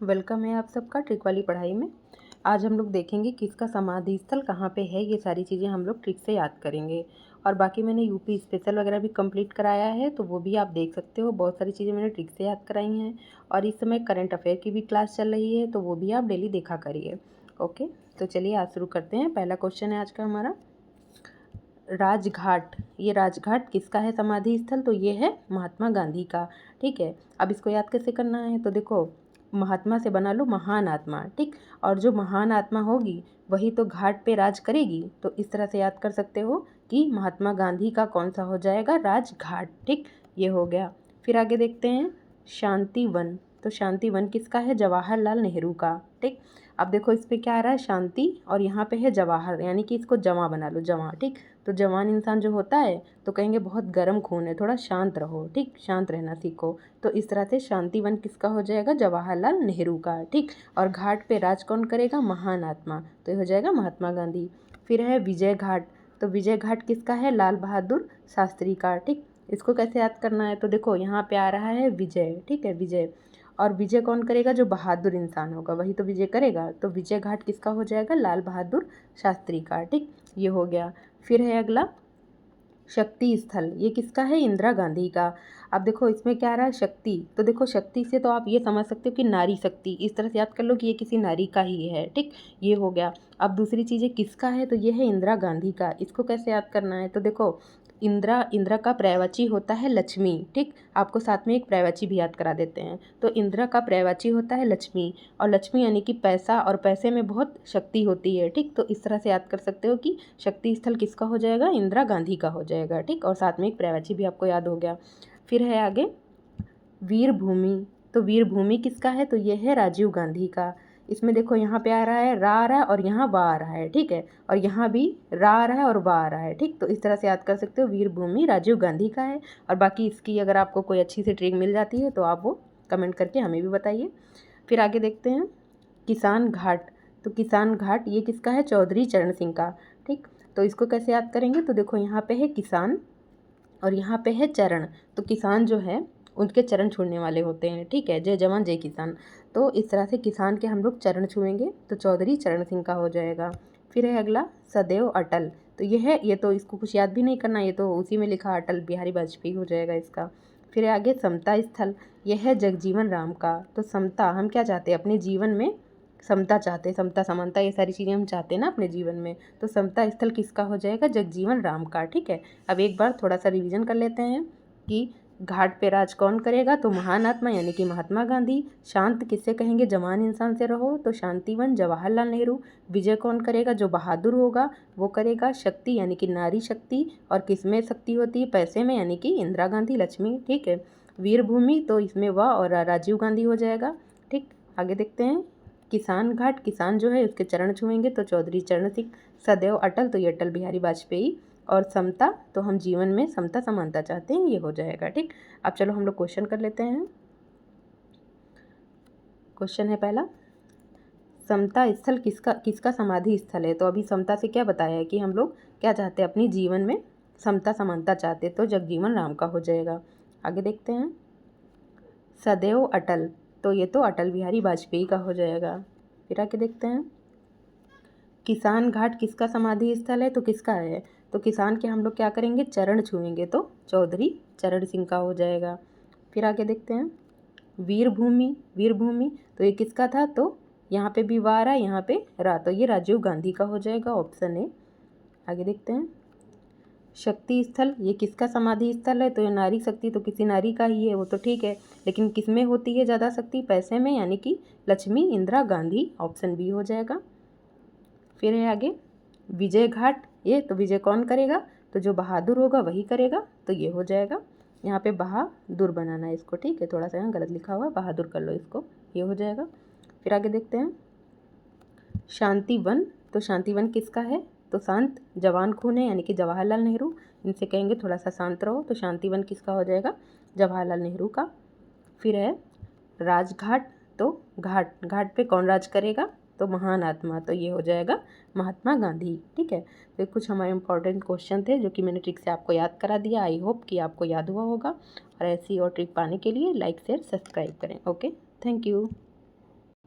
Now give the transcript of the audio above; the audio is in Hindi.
वेलकम है आप सबका ट्रिक वाली पढ़ाई में। आज हम लोग देखेंगे किसका समाधि स्थल कहाँ पे है। ये सारी चीज़ें हम लोग ट्रिक से याद करेंगे। और बाकी मैंने यूपी स्पेशल वगैरह भी कंप्लीट कराया है, तो वो भी आप देख सकते हो। बहुत सारी चीज़ें मैंने ट्रिक से याद कराई हैं। और इस समय करंट अफेयर की भी क्लास चल रही है, तो वो भी आप डेली देखा करिए। ओके, तो चलिए आज शुरू करते हैं। पहला क्वेश्चन है आज का हमारा, राजघाट। ये राजघाट किसका है समाधि स्थल? तो ये है महात्मा गांधी का। ठीक है, अब इसको याद कैसे करना है? तो देखो, महात्मा से बना लो महान आत्मा। ठीक, और जो महान आत्मा होगी वही तो घाट पे राज करेगी। तो इस तरह से याद कर सकते हो कि महात्मा गांधी का कौन सा हो जाएगा? राजघाट। ठीक, ये हो गया। फिर आगे देखते हैं, शांति वन। तो शांति वन किसका है? जवाहरलाल नेहरू का। ठीक, अब देखो इस पे क्या आ रहा है? शांति, और यहाँ पे है जवाहर, यानी कि इसको जवां बना लो, जवां। ठीक, तो जवान इंसान जो होता है तो कहेंगे बहुत गर्म खून है, थोड़ा शांत रहो। ठीक, शांत रहना सीखो। तो इस तरह से शांतिवन किसका हो जाएगा? जवाहरलाल नेहरू का। ठीक, और घाट पे राज कौन करेगा? महान आत्मा। तो ये हो जाएगा महात्मा गांधी। फिर है विजय घाट। तो विजय घाट किसका है? लाल बहादुर शास्त्री का। ठीक, इसको कैसे याद करना है? तो देखो यहाँ पे आ रहा है विजय। ठीक है, विजय, और विजय कौन करेगा? जो बहादुर इंसान होगा वही तो विजय करेगा। तो विजय घाट किसका हो जाएगा? लाल बहादुर शास्त्री का। ठीक, ये हो गया। फिर है अगला शक्ति स्थल। ये किसका है? इंदिरा गांधी का। अब देखो इसमें क्या आ रहा है? शक्ति। तो देखो शक्ति से तो आप ये समझ सकते हो कि नारी शक्ति, इस तरह से याद कर लो कि ये किसी नारी का ही है। ठीक, ये हो गया। अब दूसरी चीज़ किसका है? तो ये है इंदिरा गांधी का। इसको कैसे याद करना है? तो देखो इंदिरा का पर्यायवाची होता है लक्ष्मी। ठीक, आपको साथ में एक पर्यायवाची भी याद करा देते हैं। तो इंदिरा का पर्यायवाची होता है लक्ष्मी, और लक्ष्मी यानी कि पैसा, और पैसे में बहुत शक्ति होती है। ठीक, तो इस तरह से याद कर सकते हो कि शक्ति स्थल किसका हो जाएगा? इंदिरा गांधी का हो जाएगा। ठीक, और साथ में एक पर्यायवाची भी आपको याद हो गया। फिर है आगे वीर भूमि। तो वीर भूमि किसका है? तो ये है राजीव गांधी का। इसमें देखो यहाँ पे आ रहा है रा आ रहा है और यहाँ वा आ रहा है। ठीक है, और यहाँ भी रा आ रहा है और वा आ रहा है। ठीक, तो इस तरह से याद कर सकते हो वीर भूमि राजीव गांधी का है। और बाकी इसकी अगर आपको कोई अच्छी सी ट्रिक मिल जाती है तो आप वो कमेंट करके हमें भी बताइए। फिर आगे देखते हैं किसान घाट। तो किसान घाट ये किसका है? चौधरी चरण सिंह का। ठीक, तो इसको कैसे याद करेंगे? तो देखो यहाँ पे है किसान और यहाँ पे है चरण। तो किसान जो है उनके चरण छूने वाले होते हैं। ठीक है, जय जवान जय किसान। तो इस तरह से किसान के हम लोग चरण छुएंगे तो चौधरी चरण सिंह का हो जाएगा। फिर है अगला सदैव अटल। तो ये है, ये तो इसको कुछ याद भी नहीं करना, ये तो उसी में लिखा अटल बिहारी वाजपेयी हो जाएगा इसका। फिर है आगे समता स्थल। यह है जगजीवन राम का। तो समता, हम क्या चाहते हैं अपने जीवन में? समता चाहते हैं, समता समानता ये सारी चीज़ें हम चाहते हैं ना अपने जीवन में। तो समता स्थल किसका हो जाएगा? जगजीवन राम का। ठीक है, अब एक बार थोड़ा सा रिवीजन कर लेते हैं कि घाट पे राज कौन करेगा? तो महान आत्मा यानी कि महात्मा गांधी। शांत किससे कहेंगे? जवान इंसान से रहो, तो शांतिवन जवाहरलाल नेहरू। विजय कौन करेगा? जो बहादुर होगा वो करेगा। शक्ति यानी कि नारी शक्ति, और किस में शक्ति होती है? पैसे में, यानी कि इंदिरा गांधी लक्ष्मी। ठीक है, वीर भूमि तो इसमें वह और राजीव गांधी हो जाएगा। ठीक, आगे देखते हैं किसान घाट। किसान जो है उसके चरण छुएंगे तो चौधरी चरण सिंह। सदैव अटल तो ये अटल बिहारी वाजपेयी। और समता तो हम जीवन में समता समानता चाहते हैं, ये हो जाएगा। ठीक, अब चलो हम लोग क्वेश्चन कर लेते हैं। क्वेश्चन है पहला, समता स्थल किसका किसका समाधि स्थल है? तो अभी समता से क्या बताया है कि हम लोग क्या चाहते हैं अपनी जीवन में? समता समानता चाहते, तो जगजीवन राम का हो जाएगा। आगे देखते हैं सदैव अटल। तो ये तो अटल बिहारी वाजपेयी का हो जाएगा। फिर आगे देखते हैं किसान घाट किसका समाधि स्थल है? तो किसका है? तो किसान के हम लोग क्या करेंगे? चरण छुएंगे, तो चौधरी चरण सिंह का हो जाएगा। फिर आगे देखते हैं वीर भूमि। वीर भूमि तो ये किसका था? तो यहाँ पे भी वार है, यहाँ पे रा, तो ये राजीव गांधी का हो जाएगा, ऑप्शन ए। आगे देखते हैं शक्ति स्थल। ये किसका समाधि स्थल है? तो ये नारी शक्ति, तो किसी नारी का ही है, वो तो ठीक है, लेकिन किस में होती है ज़्यादा शक्ति? पैसे में, यानी कि लक्ष्मी इंदिरा गांधी, ऑप्शन बी हो जाएगा। फिर है आगे विजय घाट। ये तो विजय कौन करेगा? तो जो बहादुर होगा वही करेगा, तो ये हो जाएगा। यहाँ पे बहादुर बनाना है इसको। ठीक है, थोड़ा सा यहाँ गलत लिखा हुआ है, बहादुर कर लो इसको, ये हो जाएगा। फिर आगे देखते हैं शांतिवन। तो शांतिवन किसका है? तो शांत जवान खून है, यानी कि जवाहरलाल नेहरू। इनसे कहेंगे थोड़ा सा शांत रहो, तो शांतिवन किसका हो जाएगा? जवाहरलाल नेहरू का। फिर है राजघाट। तो घाट, घाट पे कौन राज करेगा? तो महान आत्मा, तो ये हो जाएगा महात्मा गांधी। ठीक है, तो कुछ हमारे इंपॉर्टेंट क्वेश्चन थे जो कि मैंने ट्रिक से आपको याद करा दिया। आई होप कि आपको याद हुआ होगा। और ऐसी और ट्रिक पाने के लिए लाइक शेयर सब्सक्राइब करें। Okay, thank you.